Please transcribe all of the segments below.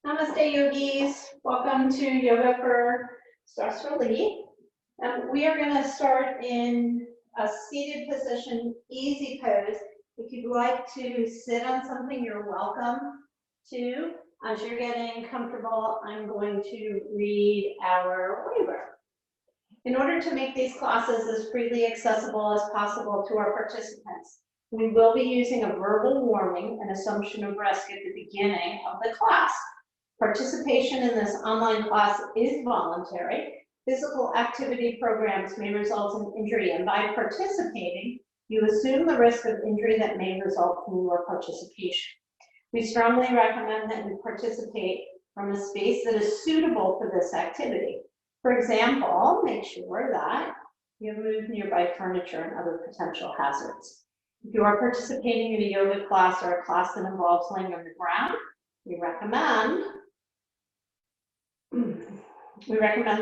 Namaste, yogis. Welcome to Yoga for Stress Relief. We are going to start in a seated position, easy pose. If you'd like to sit on something, you're welcome to. As you're getting comfortable, I'm going to read our waiver. In order to make these classes as freely accessible as possible to our participants, we will be using a verbal warning and assumption of risk at the beginning of the class. Participation in this online class is voluntary. Physical activity programs may result in injury, and by participating, you assume the risk of injury that may result from your participation. We strongly recommend that you participate from a space that is suitable for this activity. For example, make sure that you remove nearby furniture and other potential hazards. If you are participating in a yoga class or a class that involves laying on the ground, we recommend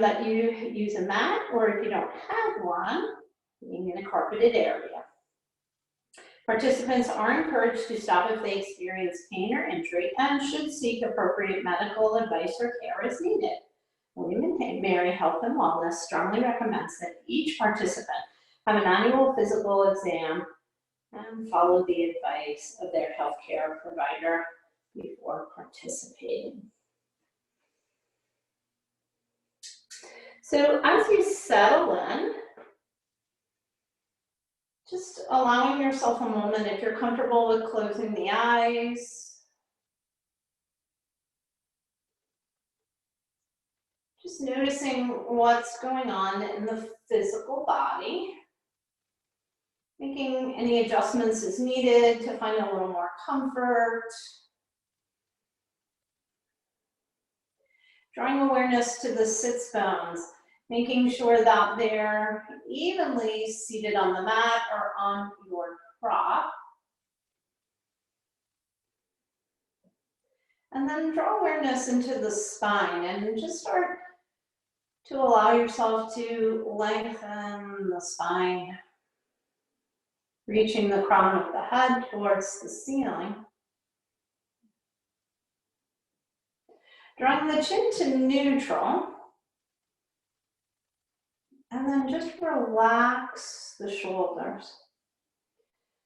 that you use a mat, or if you don't have one, being in a carpeted area. Participants are encouraged to stop if they experience pain or injury and should seek appropriate medical advice or care as needed. William and Mary Health and Wellness strongly recommends that each participant have an annual physical exam and follow the advice of their healthcare provider before participating. So as you settle in, just allowing yourself a moment, if you're comfortable with closing the eyes, just noticing what's going on in the physical body, making any adjustments as needed to find a little more comfort. Drawing awareness to the sits bones, making sure that they're evenly seated on the mat or on your prop. And then draw awareness into the spine and just start to allow yourself to lengthen the spine, reaching the crown of the head towards the ceiling. Drawing the chin to neutral. And then just relax the shoulders.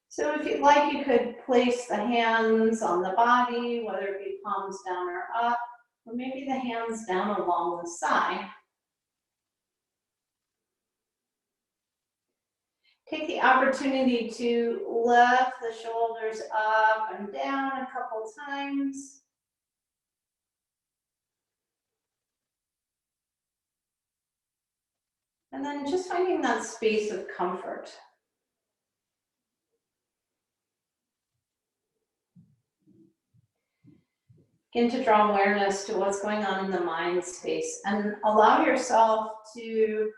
So if you'd like, you could place the hands on the body, whether it be palms down or up, or maybe the hands down along the side. Take the opportunity to lift the shoulders up and down a couple times. And then just finding that space of comfort. Begin to draw awareness to what's going on in the mind space and allow yourself to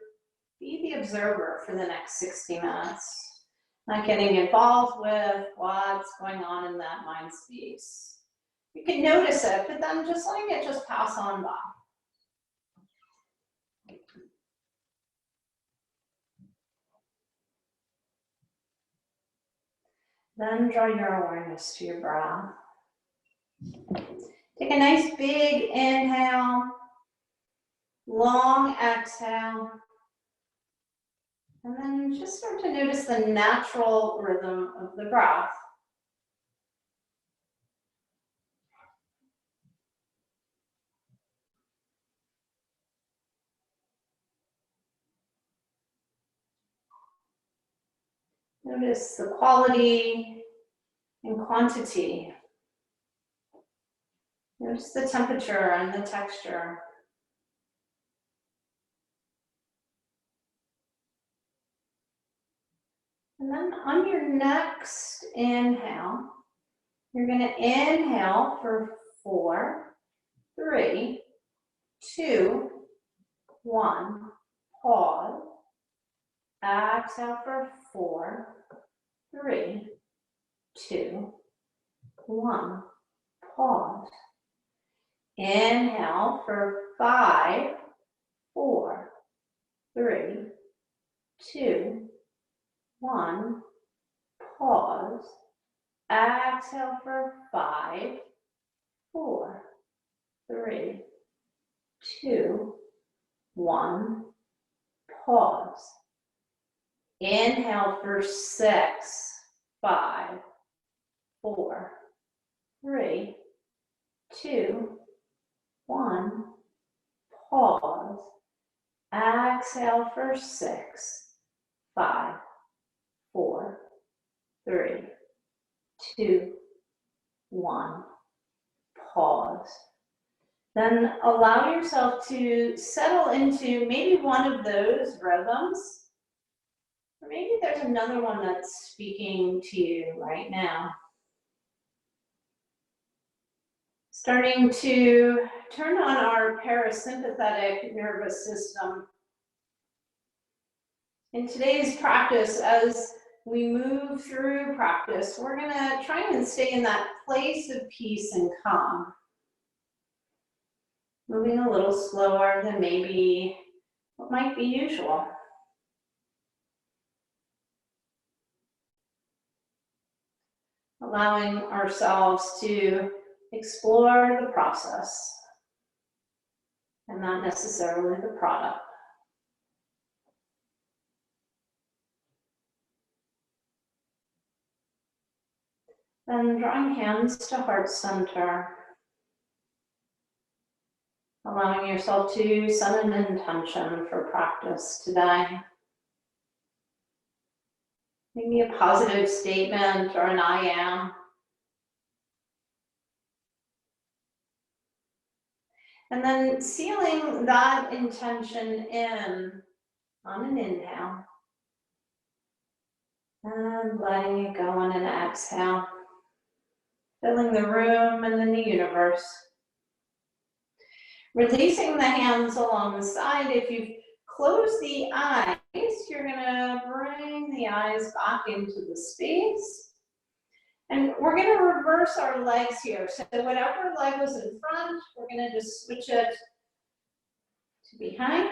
be the observer for the next 60 minutes. Not getting involved with what's going on in that mind space. You can notice it, but then just letting it just pass on by. Then draw your awareness to your breath. Take a nice big inhale, long exhale, and then just start to notice the natural rhythm of the breath. Notice the quality and quantity. Notice the temperature and the texture. And then on your next inhale, you're going to inhale for 4, 3, 2, 1, pause. Exhale for 4, 3, 2, 1, pause. Inhale for 5, 4, 3, 2, 1, pause. Exhale for 5, 4, 3, 2, 1. Pause. Inhale for 6, 5, 4, 3, 2, 1. Pause. Exhale for 6, 5, 4, 3, 2, 1. Pause. Then allow yourself to settle into maybe one of those rhythms, or maybe there's another one that's speaking to you right now. Starting to turn on our parasympathetic nervous system. In today's practice, as we move through practice, we're going to try and stay in that place of peace and calm. Moving a little slower than maybe what might be usual. Allowing ourselves to explore the process and not necessarily the product. Then drawing hands to heart center. Allowing yourself to set an intention for practice today. Maybe a positive statement or an I am. And then sealing that intention in on an inhale. And letting it go on an exhale. Filling the room and then the universe. Releasing the hands along the side. If you've closed the eyes, you're going to bring the eyes back into the space. And we're going to reverse our legs here. So whatever leg was in front, we're going to just switch it to behind.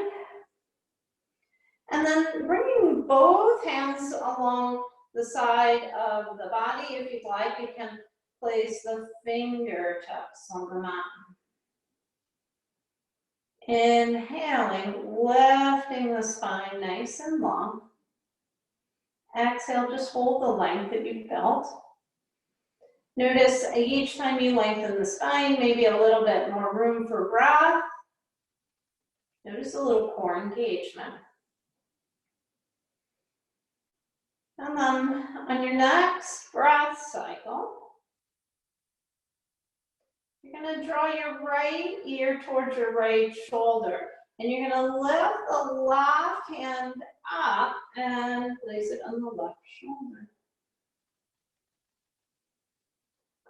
And then bringing both hands along the side of the body. If you'd like, you can place the fingertips on the mat. Inhaling, lifting the spine nice and long. Exhale, just hold the length that you felt. Notice each time you lengthen the spine, maybe a little bit more room for breath. Notice a little core engagement. And then on your next breath cycle, you're going to draw your right ear towards your right shoulder. And you're going to lift the left hand up and place it on the left shoulder.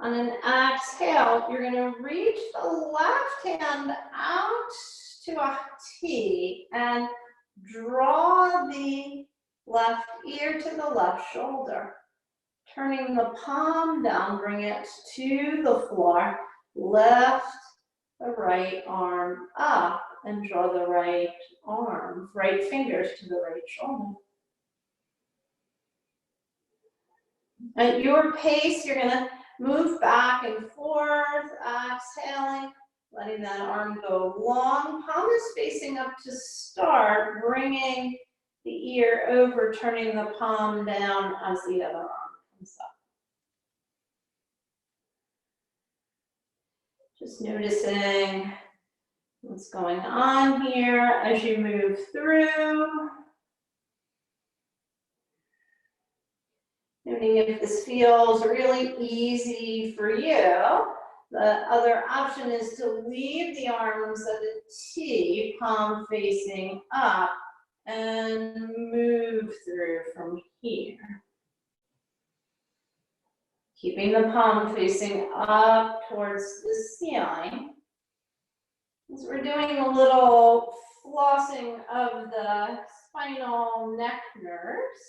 On an exhale, you're going to reach the left hand out to a T and draw the left ear to the left shoulder. Turning the palm down, bring it to the floor. Lift the right arm up and draw the right fingers to the right shoulder. At your pace, you're going to move back and forth, exhaling, letting that arm go long. Palm is facing up to start, bringing the ear over, turning the palm down as the other arm comes up. Just noticing what's going on here as you move through. Noting if this feels really easy for you. The other option is to leave the arms at a T, palm facing up, and move through from here. Keeping the palm facing up towards the ceiling. As we're doing a little flossing of the spinal neck nerves.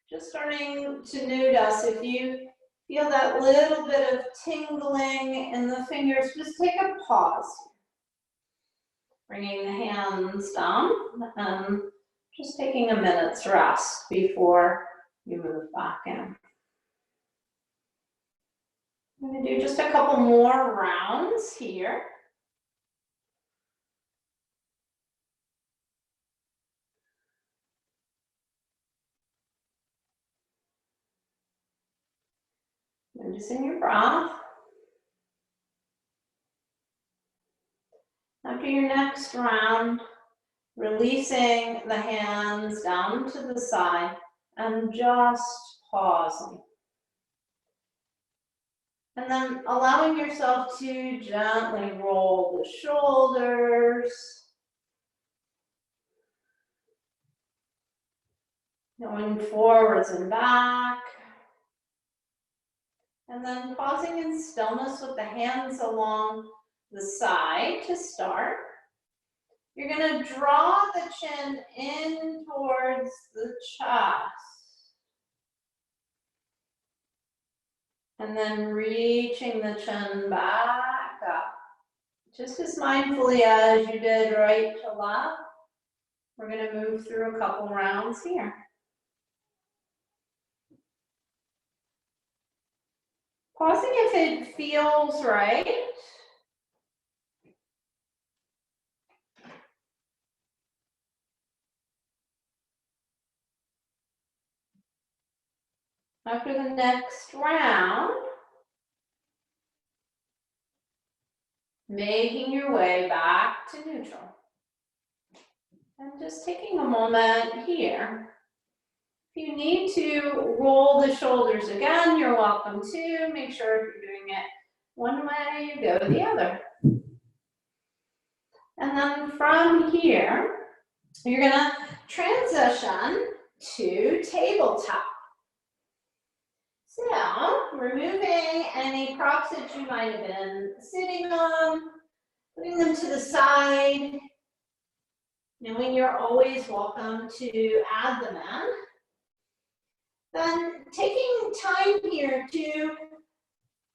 Just starting to notice if you feel that little bit of tingling in the fingers, just take a pause. Bringing the hands down and just taking a minute's rest before you move back in. I'm going to do just a couple more rounds here. Noticing your breath. After your next round, releasing the hands down to the side and just pausing. And then allowing yourself to gently roll the shoulders. Going forwards and back. And then pausing in stillness with the hands along the side to start. You're going to draw the chin in towards the chest. And then reaching the chin back up. Just as mindfully as you did right to left. We're going to move through a couple rounds here. Pausing if it feels right. After the next round, making your way back to neutral. And just taking a moment here. If you need to roll the shoulders again, you're welcome to. Make sure if you're doing it one way, you go the other. And then from here, you're gonna transition to tabletop. So, removing any props that you might have been sitting on, putting them to the side, knowing you're always welcome to add them in. Then taking time here to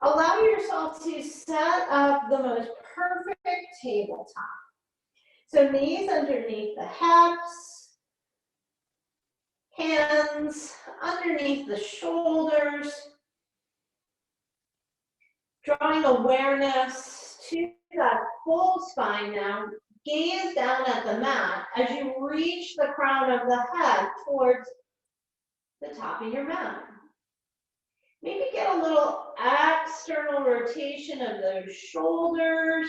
allow yourself to set up the most perfect tabletop. So knees underneath the hips, hands underneath the shoulders, drawing awareness to that full spine now. Gaze down at the mat as you reach the crown of the head towards the top of your mat. Maybe get a little external rotation of those shoulders,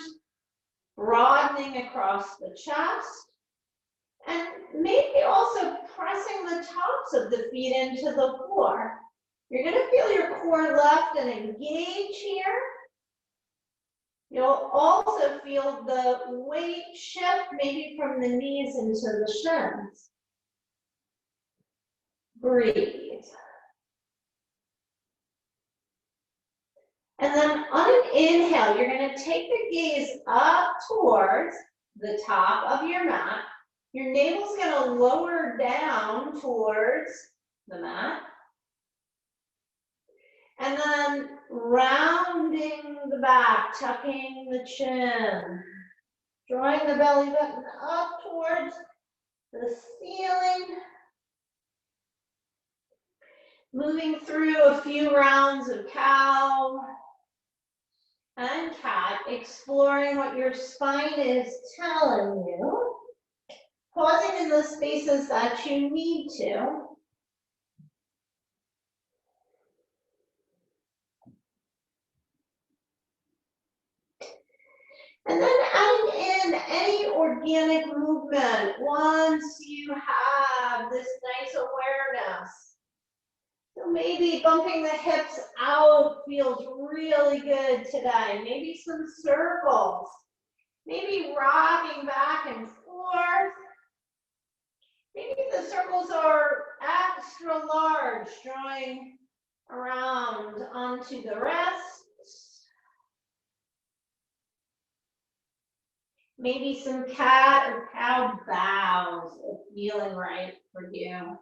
broadening across the chest, and maybe also pressing the tops of the feet into the floor. You're going to feel your core lift and engage here. You'll also feel the weight shift maybe from the knees into the shins. Breathe. And then on an inhale, you're going to take the gaze up towards the top of your mat. Your navel's going to lower down towards the mat. And then rounding the back, tucking the chin, drawing the belly button up towards the ceiling. Moving through a few rounds of cow and cat, exploring what your spine is telling you. Pausing in the spaces that you need to. And then adding in any organic movement once you have this nice awareness. So maybe bumping the hips out feels really good today. Maybe some circles. Maybe rocking back and forth. Maybe the circles are extra large, drawing around onto the wrists. Maybe some cat or cow bows if feeling right for you.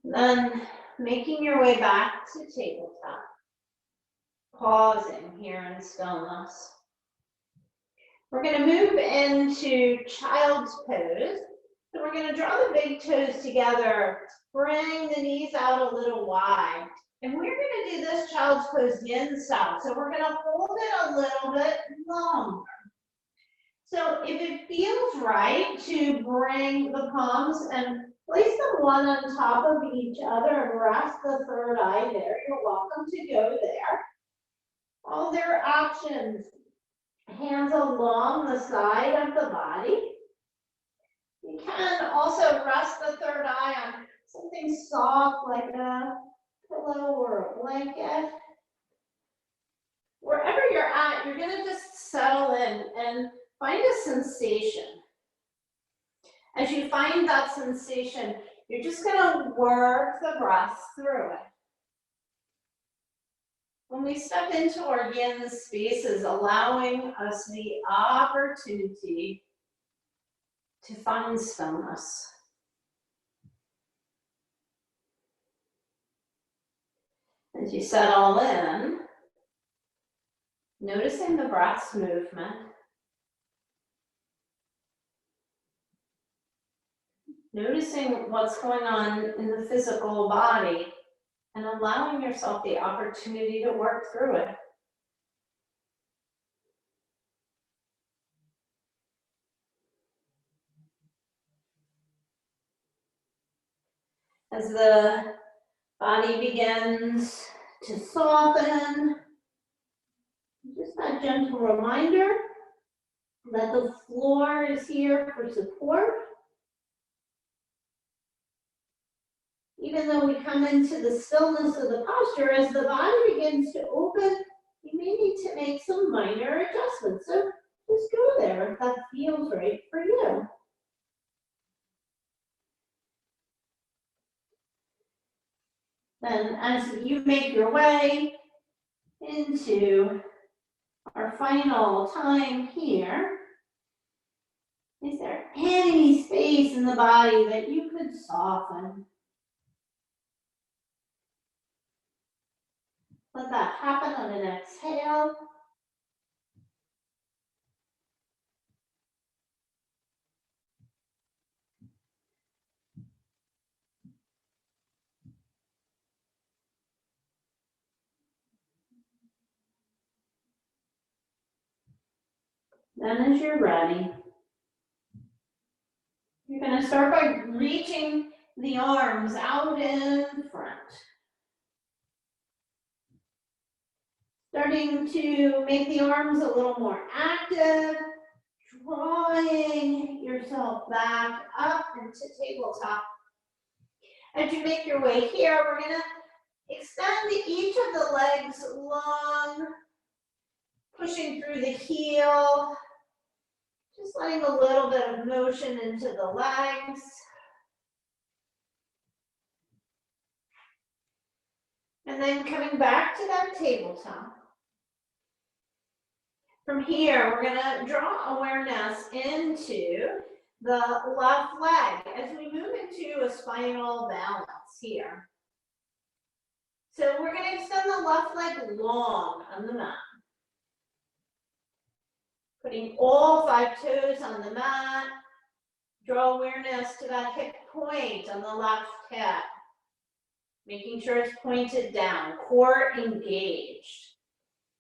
Then making your way back to tabletop. Pausing here in stillness. We're going to move into child's pose. So we're going to draw the big toes together, bring the knees out a little wide. And we're going to do this child's pose yin style. So we're going to hold it a little bit longer. So if it feels right to bring the palms and place them one on top of each other and rest the third eye there, you're welcome to go there. All their options. Hands along the side of the body. You can also rest the third eye on something soft like a pillow or a blanket. Wherever you're at, you're going to just settle in and find a sensation. As you find that sensation, you're just going to work the breath through it. When we step into our yin spaces, allowing us the opportunity to find stillness. As you settle in, noticing the breath's movement, noticing what's going on in the physical body, and allowing yourself the opportunity to work through it. As the body begins to soften, just that gentle reminder that the floor is here for support. Even though we come into the stillness of the posture, as the body begins to open, you may need to make some minor adjustments. So just go there if that feels right for you. Then as you make your way into our final time here, is there any space in the body that you could soften? Let that happen on an exhale. Then as you're ready, you're going to start by reaching the arms out in front. Starting to make the arms a little more active, drawing yourself back up into tabletop. As you make your way here, we're going to extend each of the legs long, pushing through the heel, just letting a little bit of motion into the legs. And then coming back to that tabletop. From here, we're going to draw awareness into the left leg as we move into a spinal balance here. So we're going to extend the left leg long on the mat. Putting all 5 toes on the mat. Draw awareness to that hip point on the left hip. Making sure it's pointed down, core engaged.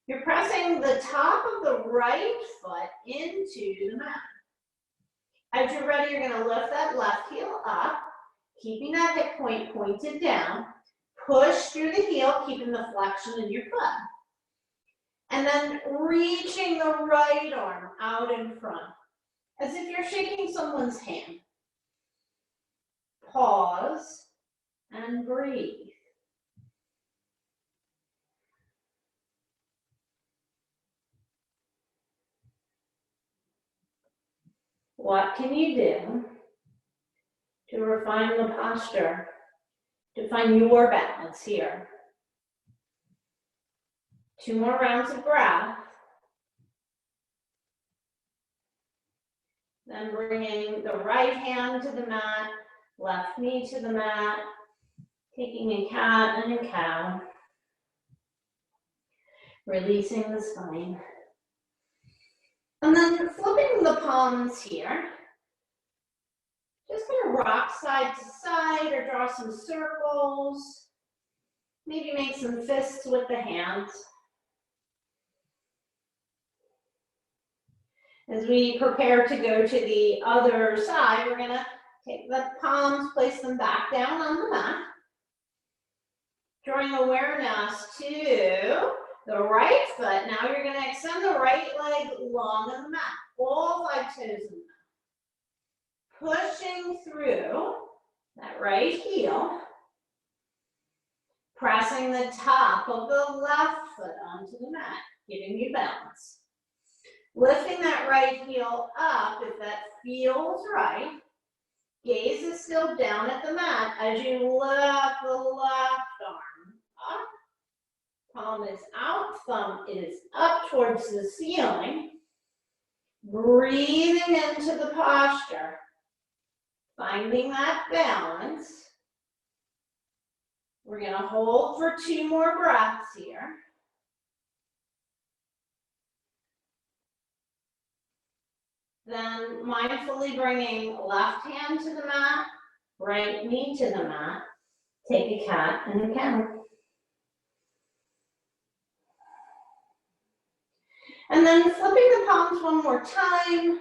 You're pressing the top of the right foot into the mat. As you're ready, you're going to lift that left heel up, keeping that hip point pointed down. Push through the heel, keeping the flexion in your foot. And then reaching the right arm out in front, as if you're shaking someone's hand. Pause and breathe. What can you do to refine the posture, to find your balance here? 2 more rounds of breath. Then bringing the right hand to the mat, left knee to the mat, taking a cat and a cow. Releasing the spine. And then flipping the palms here. Just gonna rock side to side or draw some circles. Maybe make some fists with the hands. As we prepare to go to the other side, we're gonna take the palms, place them back down on the mat. Drawing awareness to the right foot. Now you're gonna extend the right leg long on the mat. All 5 toes in the mat. Pushing through that right heel. Pressing the top of the left foot onto the mat, giving you balance. Lifting that right heel up if that feels right. Gaze is still down at the mat as you lift the left arm up. Palm is out, thumb is up towards the ceiling. Breathing into the posture. Finding that balance. We're going to hold for 2 more breaths here. Then mindfully bringing left hand to the mat, right knee to the mat. Take a cat and a cow. And then flipping the palms one more time,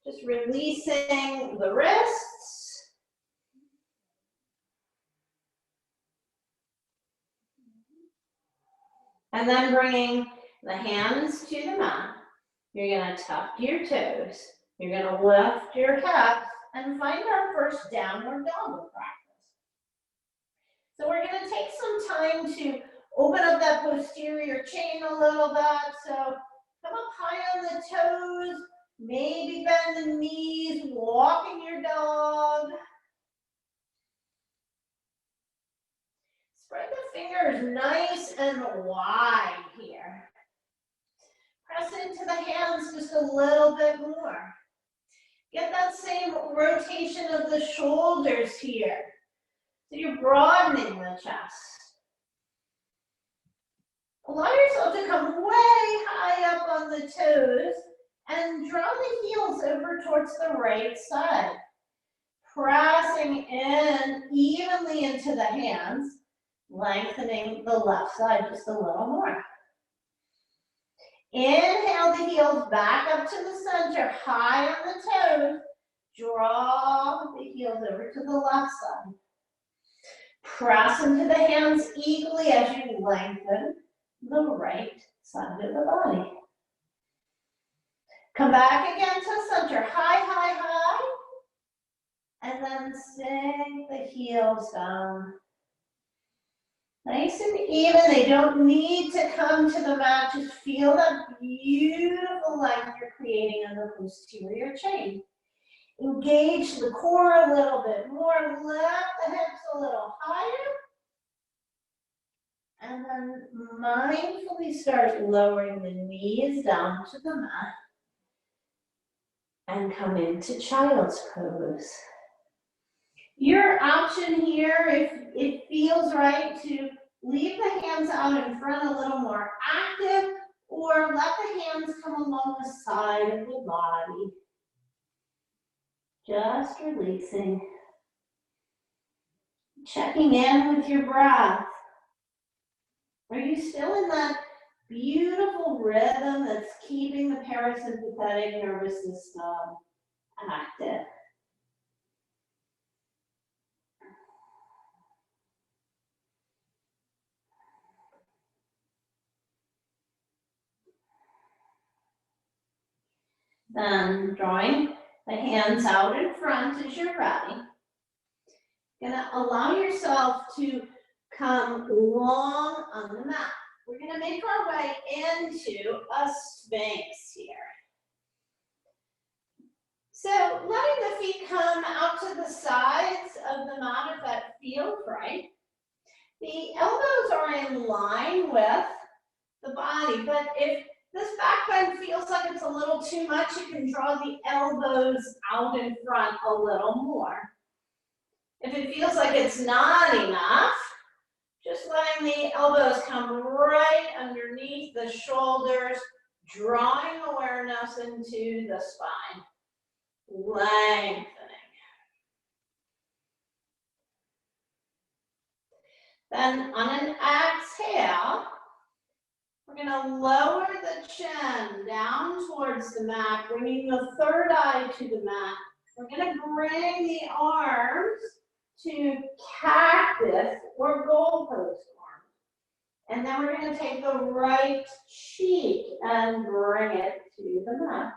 just releasing the wrists. And then bringing the hands to the mat. You're going to tuck your toes. You're going to lift your hips and find our first downward dog practice. So we're going to take some time to open up that posterior chain a little bit. So come up high on the toes, maybe bend the knees, walking your dog. Spread the fingers nice and wide here. Press into the hands just a little bit more. Get that same rotation of the shoulders here. So you're broadening the chest. Allow yourself to come way high up on the toes and draw the heels over towards the right side. Pressing in evenly into the hands, lengthening the left side just a little more. Inhale the heels back up to the center, high on the toes. Draw the heels over to the left side. Press into the hands equally as you lengthen the right side of the body. Come back again to center, high, high, high. And then sink the heels down. Nice and even, they don't need to come to the mat, just feel that beautiful length you're creating on the posterior chain. Engage the core a little bit more, lift the hips a little higher, and then mindfully start lowering the knees down to the mat, and come into child's pose. Your option here, if it feels right, to leave the hands out in front a little more active, or let the hands come along the side of the body. Just releasing. Checking in with your breath. Are you still in that beautiful rhythm that's keeping the parasympathetic nervous system active? Then drawing the hands out in front as you're ready. Gonna allow yourself to come long on the mat. We're gonna make our way into a sphinx here. So letting the feet come out to the sides of the mat if that feels right. The elbows are in line with the body, but if this back bend feels like it's a little too much, you can draw the elbows out in front a little more. If it feels like it's not enough, just letting the elbows come right underneath the shoulders, drawing awareness into the spine, lengthening. Then on an exhale, we're going to lower the chin down towards the mat, bringing the third eye to the mat. We're going to bring the arms to cactus or goalpost arm. And then we're going to take the right cheek and bring it to the mat.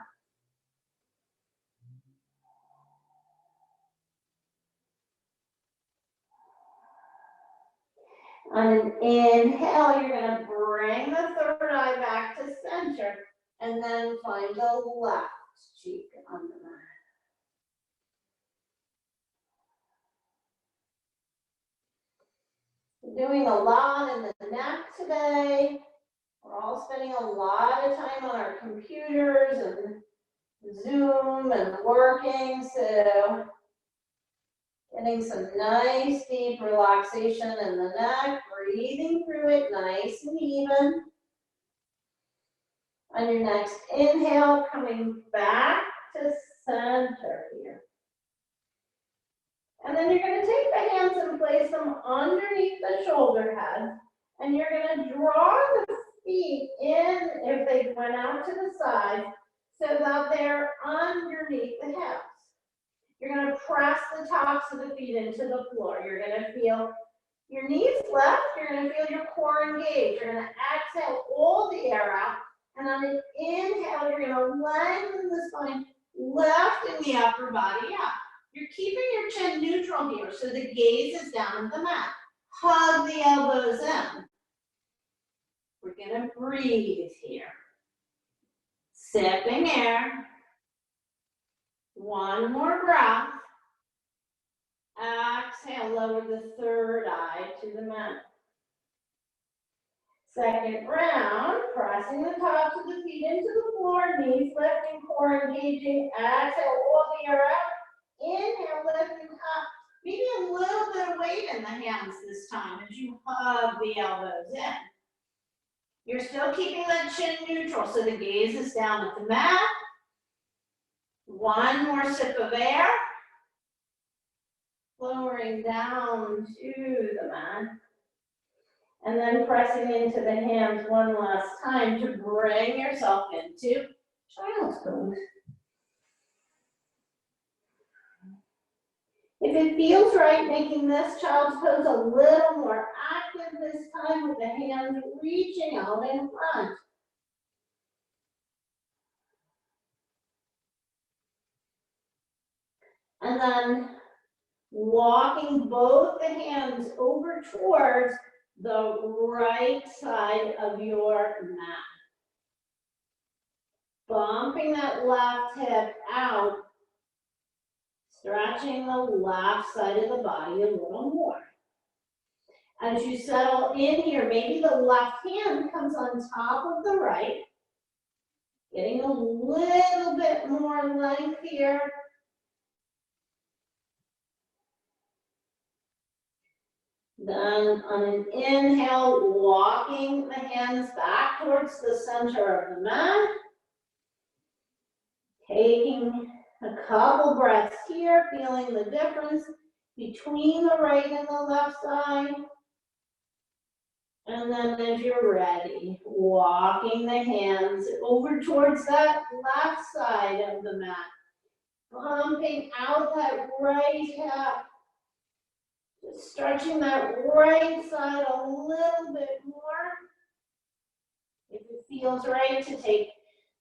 On an inhale, you're going to bring the third eye back to center and then find the left cheek on the mat. We're doing a lot in the neck today. We're all spending a lot of time on our computers and Zoom and working, so getting some nice deep relaxation in the neck, breathing through it nice and even. On your next inhale, coming back to center here. And then you're going to take the hands and place them underneath the shoulder head. And you're going to draw the feet in if they went out to the side so that they're underneath the hips. You're going to press the tops of the feet into the floor. You're going to feel your knees left. You're going to feel your core engaged. You're going to exhale all the air out. And on an inhale, you're going to lengthen the spine, lifting the upper body up. You're keeping your chin neutral here, so the gaze is down at the mat. Hug the elbows in. We're going to breathe here. Sipping air. One more breath. Exhale, lower the third eye to the mat. Second round, pressing the tops of the feet into the floor, knees lifting, core engaging. Exhale, all the air out. Inhale, lifting up. Maybe a little bit of weight in the hands this time as you hug the elbows in. You're still keeping that chin neutral, so the gaze is down at the mat. One more sip of air. Lowering down to the mat. And then pressing into the hands one last time to bring yourself into child's pose. If it feels right, making this child's pose a little more active this time with the hands reaching out in front. And then walking both the hands over towards the right side of your mat. Bumping that left hip out. Stretching the left side of the body a little more. As you settle in here, maybe the left hand comes on top of the right. Getting a little bit more length here. Then on an inhale, walking the hands back towards the center of the mat. Taking a couple breaths here, feeling the difference between the right and the left side. And then as you're ready, walking the hands over towards that left side of the mat. Bumping out that right hip. Just stretching that right side a little bit more. If it feels right, to take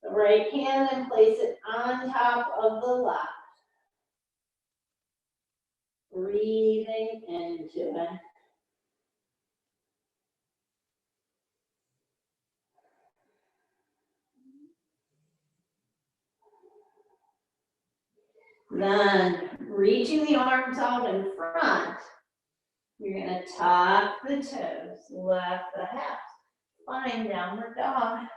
the right hand and place it on top of the left. Breathing into it. Then reaching the arms out in front. You're going to tuck the toes, lift the hips, find downward dog.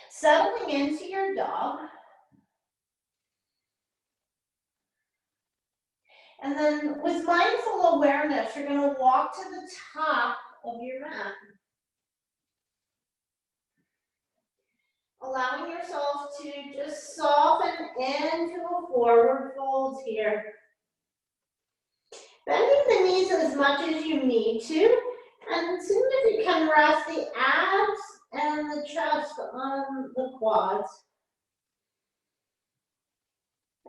Settling into your dog. And then with mindful awareness, you're going to walk to the top of your mat. Allowing yourself to just soften into a forward fold here. Bending the knees as much as you need to, and soon as you can rest the abs and the chest on the quads.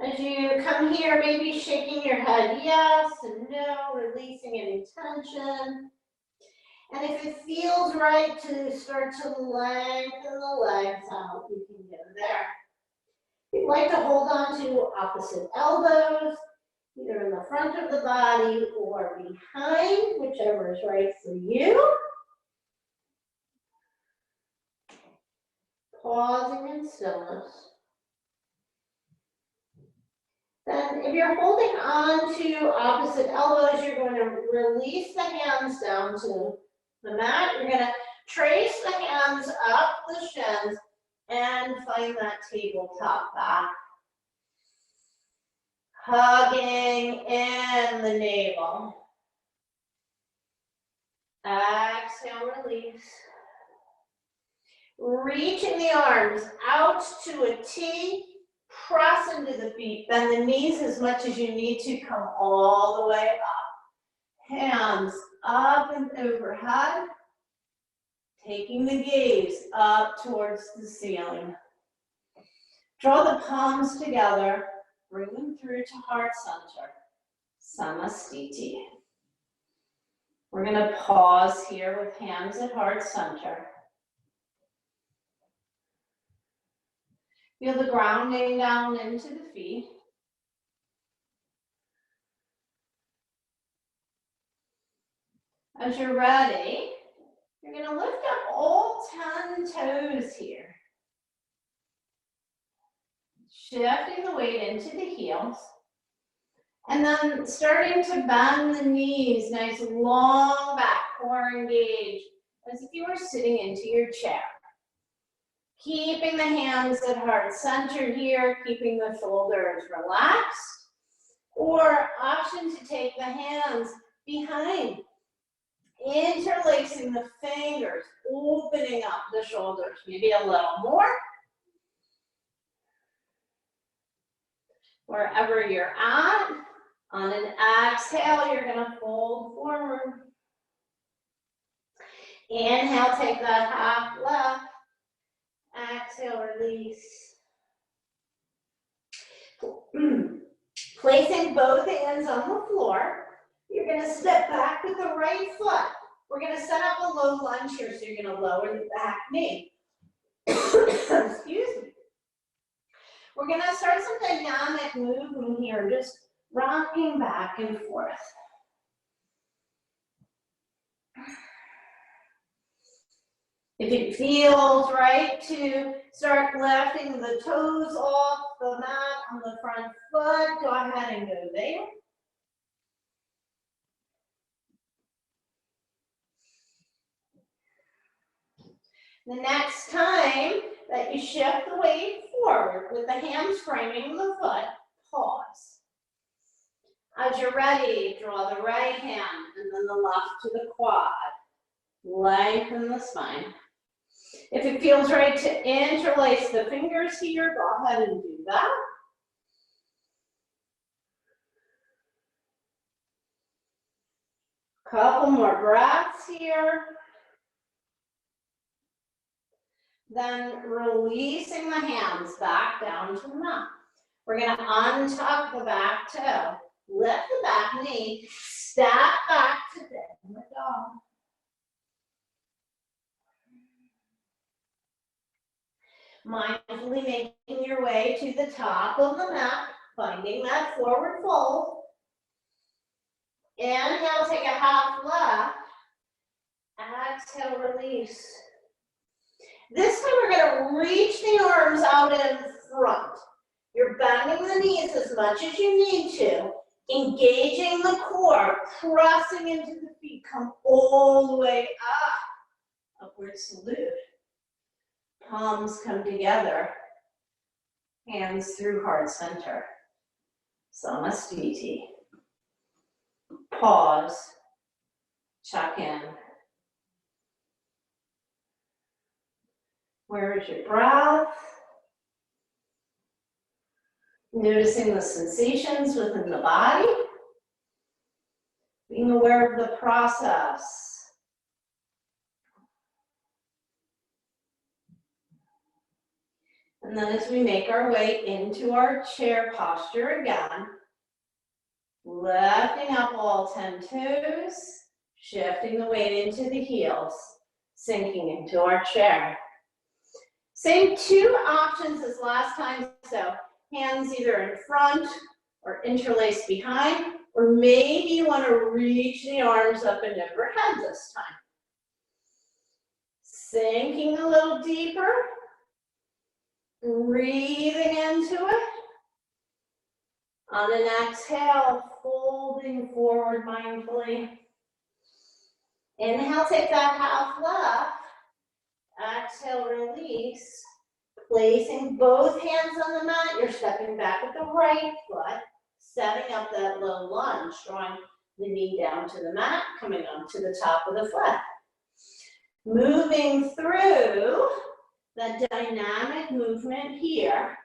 As you come here, maybe shaking your head yes and no, releasing any tension. And if it feels right to start to lengthen the legs out, you can go there. If you'd like to hold on to opposite elbows, either in the front of the body or behind, whichever is right for you. Pausing in stillness. Then if you're holding on to opposite elbows, you're going to release the hands down to the mat. You're going to trace the hands up the shins and find that tabletop back. Hugging in the navel. Exhale, release. Reaching the arms out to a T. Press into the feet. Bend the knees as much as you need to. Come all the way up. Hands up and overhead. Taking the gaze up towards the ceiling. Draw the palms together. Bring them through to heart center. Samastiti. We're going to pause here with hands at heart center. Feel the grounding down into the feet. As you're ready, you're going to lift up all 10 toes here. Shifting the weight into the heels. And then starting to bend the knees, nice long back, core engaged, as if you were sitting into your chair. Keeping the hands at heart center here, keeping the shoulders relaxed. Or option to take the hands behind, interlacing the fingers, opening up the shoulders, maybe a little more. Wherever you're at, on an exhale, you're going to fold forward. Inhale, take that half left. Exhale, release. Placing both hands on the floor, you're going to step back with the right foot. We're going to set up a low lunge here, so you're going to lower the back knee. Excuse me. We're going to start some dynamic movement here, just rocking back and forth. If it feels right to start lifting the toes off the mat on the front foot, go ahead and go there. The next time that you shift the weight forward with the hands framing the foot, pause. As you're ready, draw the right hand and then the left to the quad. Lengthen the spine. If it feels right to interlace the fingers here, go ahead and do that. Couple more breaths here. Then releasing the hands back down to the mat. We're going to untuck the back toe. Lift the back knee. Step back to downward dog. Mindfully making your way to the top of the mat, finding that forward fold. Inhale, take a half left. Exhale, release. This time we're going to reach the arms out in front. You're bending the knees as much as you need to, engaging the core, pressing into the feet, come all the way up. Upward salute. Palms come together, hands through heart center. Samastiti. Pause, check in. Where is your breath? Noticing the sensations within the body. Being aware of the process. And then as we make our way into our chair posture again, lifting up all 10 toes, shifting the weight into the heels, sinking into our chair. Same 2 options as last time, so hands either in front or interlaced behind, or maybe you want to reach the arms up and overhead this time. Sinking a little deeper, breathing into it. On an exhale, folding forward mindfully. Inhale, take that half left. Exhale, release. Placing both hands on the mat, you're stepping back with the right foot, setting up that low lunge, drawing the knee down to the mat, coming onto the top of the foot. Moving through that dynamic movement here,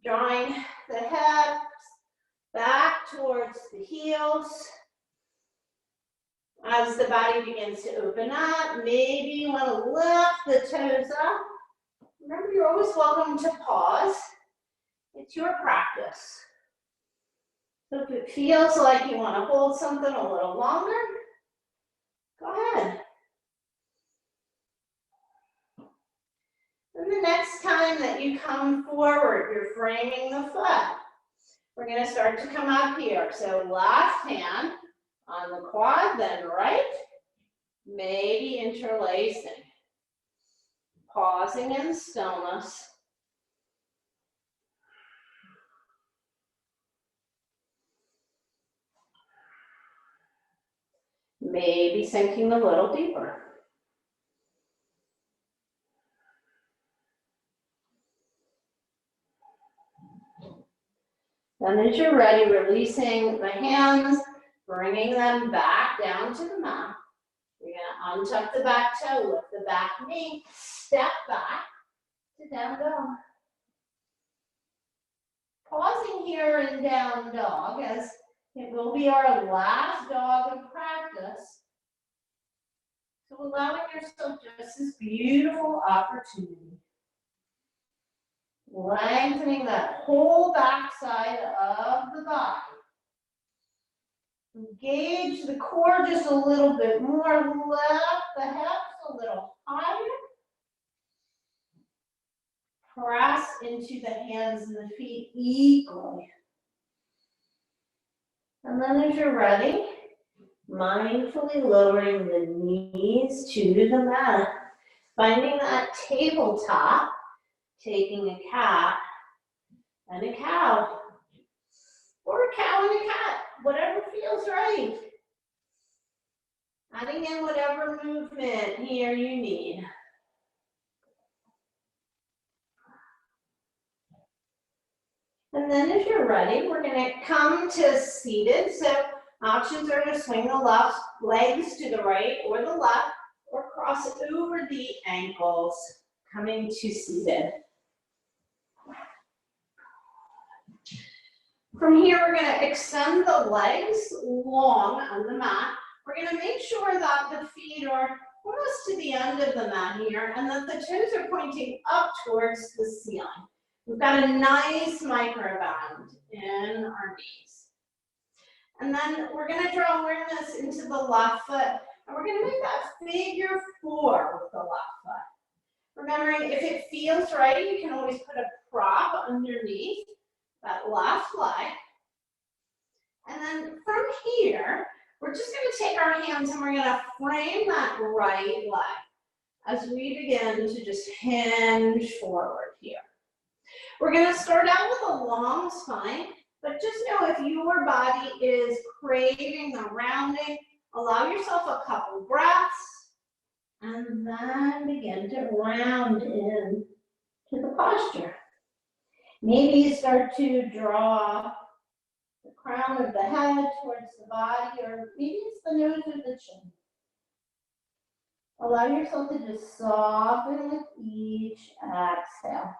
drawing the hips back towards the heels. As the body begins to open up, maybe you want to lift the toes up. Remember, you're always welcome to pause. It's your practice. So if it feels like you want to hold something a little longer, go ahead. And the next time that you come forward, you're framing the foot. We're going to start to come up here. So left hand on the quad, then right, maybe interlacing. Pausing in stillness. Maybe sinking a little deeper. Then as you're ready, releasing the hands, bringing them back down to the mat. You're going to untuck the back toe, lift the back knee, step back to down dog. Pausing here in down dog, as it will be our last dog of practice. So allowing yourself just this beautiful opportunity. Lengthening that whole backside of the body. Engage the core just a little bit more. Lift the hips a little higher. Press into the hands and the feet equally. And then as you're ready, mindfully lowering the knees to the mat. Finding that tabletop, taking a cat and a cow. Or a cow and a cat, whatever feels right. Adding in whatever movement here you need. And then as you're ready, we're going to come to seated. So options are to swing the left legs to the right or the left, or cross over the ankles, coming to seated. From here, we're going to extend the legs long on the mat. We're going to make sure that the feet are almost to the end of the mat here, and that the toes are pointing up towards the ceiling. We've got a nice micro bend in our knees. And then we're going to draw awareness into the left foot, and we're going to make that figure 4 with the left foot. Remembering, if it feels right, you can always put a prop underneath that left leg. And then from here, we're just going to take our hands and we're going to frame that right leg as we begin to just hinge forward here. We're going to start out with a long spine, but just know if your body is craving the rounding, allow yourself a couple breaths, and then begin to round in to the posture. Maybe you start to draw the crown of the head towards the body, or maybe it's the nose or the chin. Allow yourself to just soften with each exhale.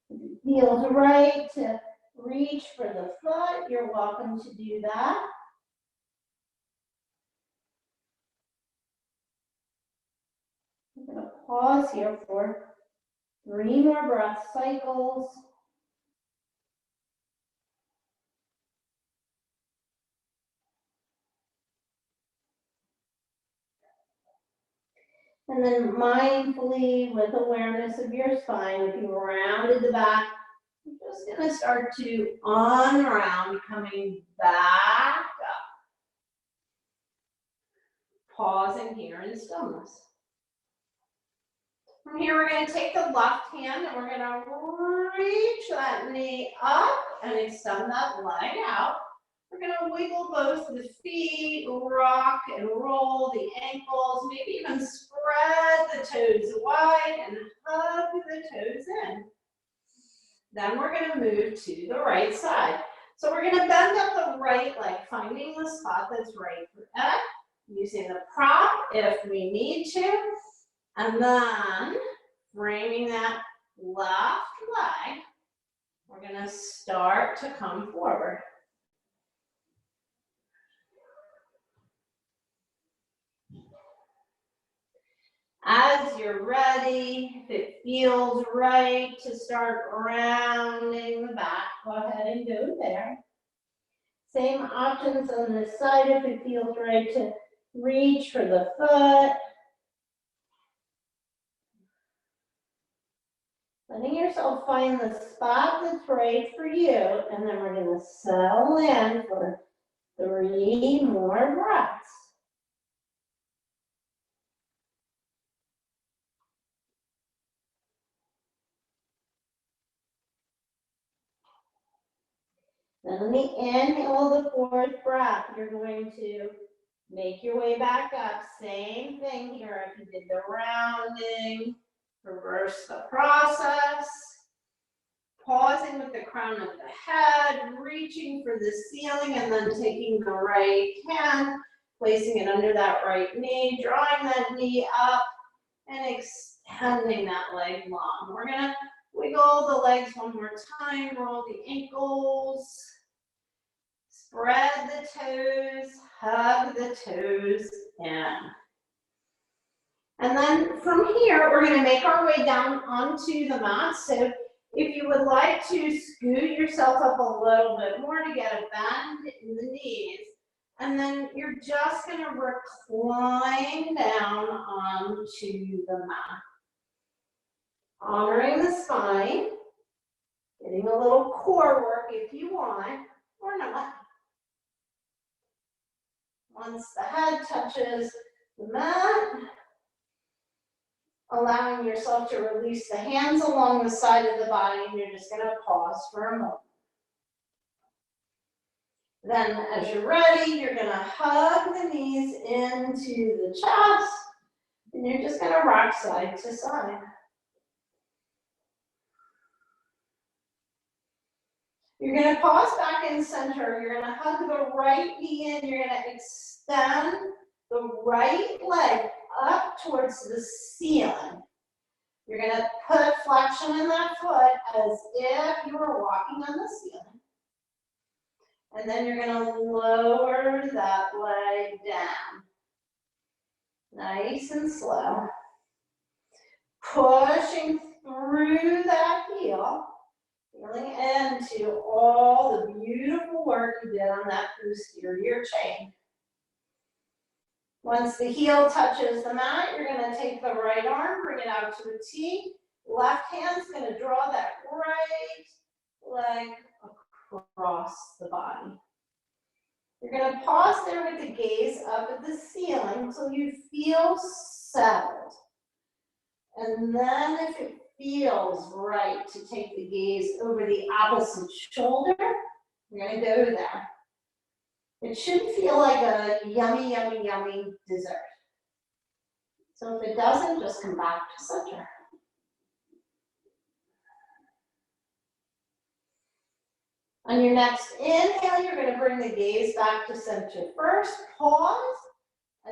If it feels right to reach for the foot, you're welcome to do that. I'm going to pause here for 3 more breath cycles. And then mindfully, with awareness of your spine, if you rounded the back, you're just going to start to unround, coming back up. Pausing here in stillness. From here, we're going to take the left hand and we're going to reach that knee up and extend that leg out. We're going to wiggle both the feet, rock and roll the ankles, maybe even spread the toes wide and hug the toes in. Then we're going to move to the right side. So we're going to bend up the right leg, finding the spot that's right for that, using the prop if we need to, and then framing that left leg, we're going to start to come forward. As you're ready, if it feels right to start rounding the back, go ahead and go there. Same options on this side if it feels right to reach for the foot. Letting yourself find the spot that's right for you, and then we're going to settle in for 3 more breaths. Then on the inhale of the 4th breath, you're going to make your way back up. Same thing here. If you did the rounding, reverse the process. Pausing with the crown of the head, reaching for the ceiling, and then taking the right hand, placing it under that right knee, drawing that knee up, and extending that leg long. We're going to wiggle the legs one more time, roll the ankles, spread the toes, hug the toes in. And then from here, we're going to make our way down onto the mat. So if you would like to scoot yourself up a little bit more to get a bend in the knees, and then you're just going to recline down onto the mat. Honoring the spine, getting a little core work if you want, or not. Once the head touches the mat, allowing yourself to release the hands along the side of the body, and you're just going to pause for a moment. Then as you're ready, you're going to hug the knees into the chest, and you're just going to rock side to side. You're going to pause back in center. You're going to hug the right knee in. You're going to extend the right leg up towards the ceiling. You're going to put flexion in that foot as if you were walking on the ceiling. And then you're going to lower that leg down. Nice and slow. Pushing through that heel. Feeling into all the beautiful work you did on that posterior chain. Once the heel touches the mat, you're going to take the right arm, bring it out to a T. Left hand's going to draw that right leg across the body. You're going to pause there with the gaze up at the ceiling until you feel settled. And then if it feels right to take the gaze over the opposite shoulder, you're going to go there. It should feel like a yummy, yummy, yummy dessert. So if it doesn't, just come back to center. On your next inhale, you're going to bring the gaze back to center first. Pause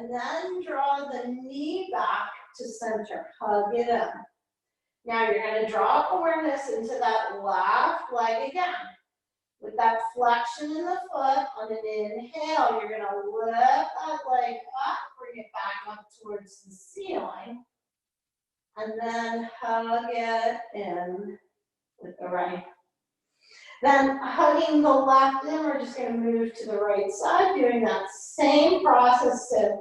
And then draw the knee back to center, hug it in. Now you're going to draw awareness into that left leg again. With that flexion in the foot, on an inhale, you're going to lift that leg up, bring it back up towards the ceiling, and then hug it in with the right. Then hugging the left in, we're just going to move to the right side, doing that same process of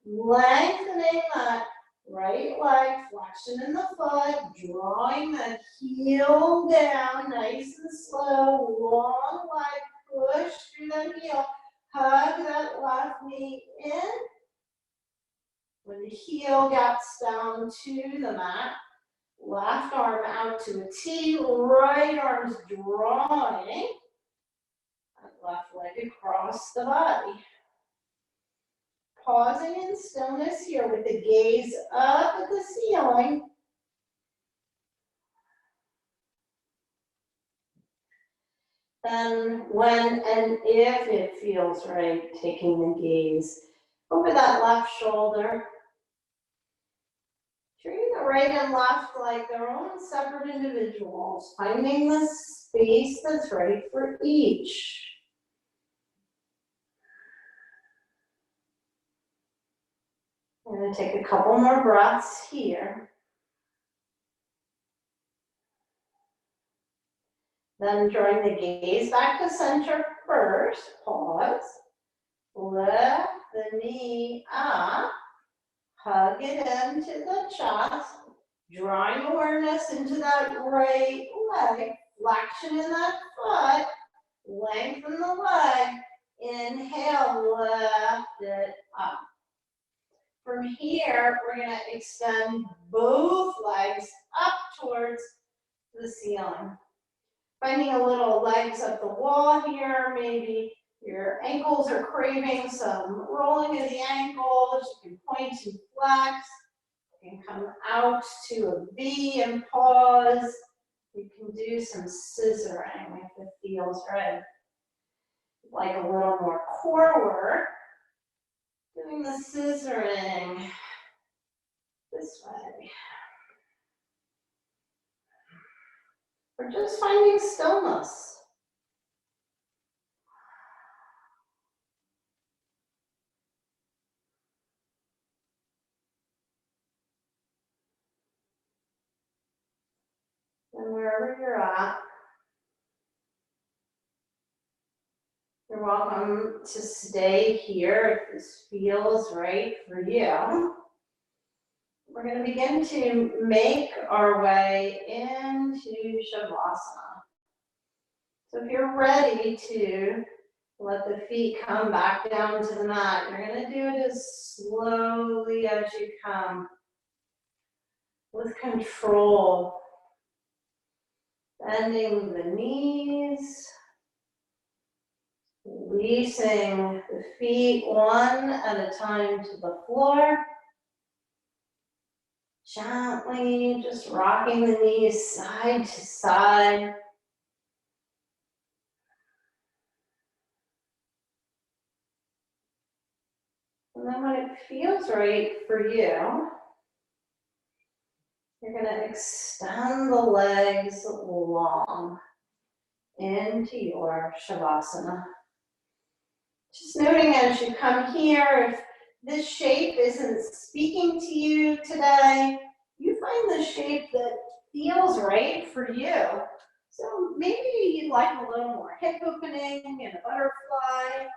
lengthening that right leg, flexion in the foot, drawing the heel down, nice and slow, long leg, push through the heel, hug that left knee in. When the heel gets down to the mat, left arm out to a T, right arm's drawing that left leg across the body. Pausing in stillness here with the gaze up at the ceiling. Then when and if it feels right, taking the gaze over that left shoulder. Treating the right and left like their own separate individuals, finding the space that's right for each. I'm going to take a couple more breaths here. Then drawing the gaze back to center first, pause. Lift the knee up, hug it into the chest, drawing awareness into that right leg, flexion in that foot, lengthen the leg, inhale, lift it up. From here, we're going to extend both legs up towards the ceiling. Finding a little legs up the wall here, maybe your ankles are craving some rolling of the ankles. You can point and flex. You can come out to a V and pause. You can do some scissoring if it feels right. Like a little more core work. Doing the scissoring this way. Or just finding stillness. And wherever you're at, you're welcome to stay here if this feels right for you. We're going to begin to make our way into Shavasana. So if you're ready to let the feet come back down to the mat, you're going to do it as slowly as you come, with control. Bending the knees, releasing the feet one at a time to the floor. Gently just rocking the knees side to side. And then when it feels right for you, you're going to extend the legs long into your Shavasana. Just noting as you come here, if this shape isn't speaking to you today, you find the shape that feels right for you. So maybe you'd like a little more hip opening and a butterfly.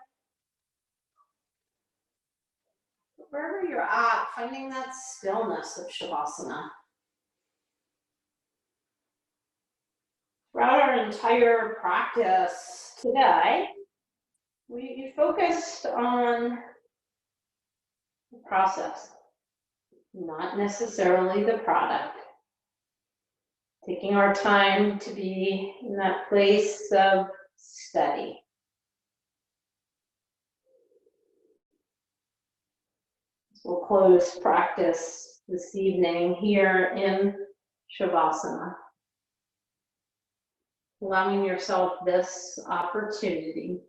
Wherever you're at, finding that stillness of Shavasana. Throughout our entire practice today, we focused on the process, not necessarily the product. Taking our time to be in that place of study. We'll close practice this evening here in Shavasana. Allowing yourself this opportunity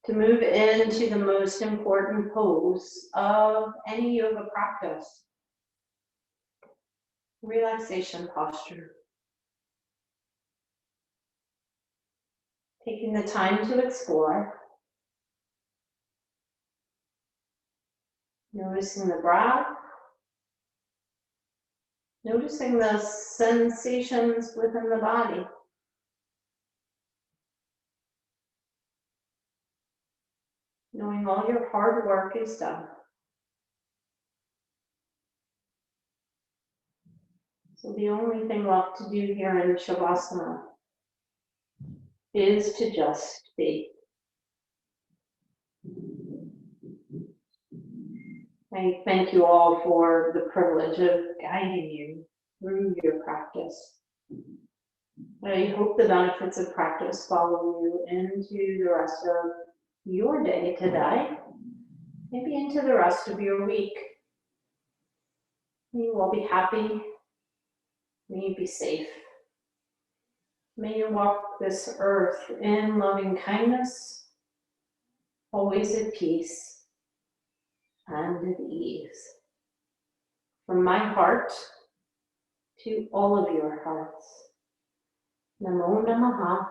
to move into the most important pose of any yoga practice. Relaxation posture. Taking the time to explore. Noticing the breath. Noticing the sensations within the body. Knowing all your hard work is done. So the only thing left to do here in Shavasana is to just be. I thank you all for the privilege of guiding you through your practice. I hope the benefits of practice follow you into the rest of your day today, maybe into the rest of your week. May you all be happy. May you be safe. May you walk this earth in loving kindness, always at peace and at ease. From my heart to all of your hearts. Namo Namaha.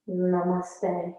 Namaste.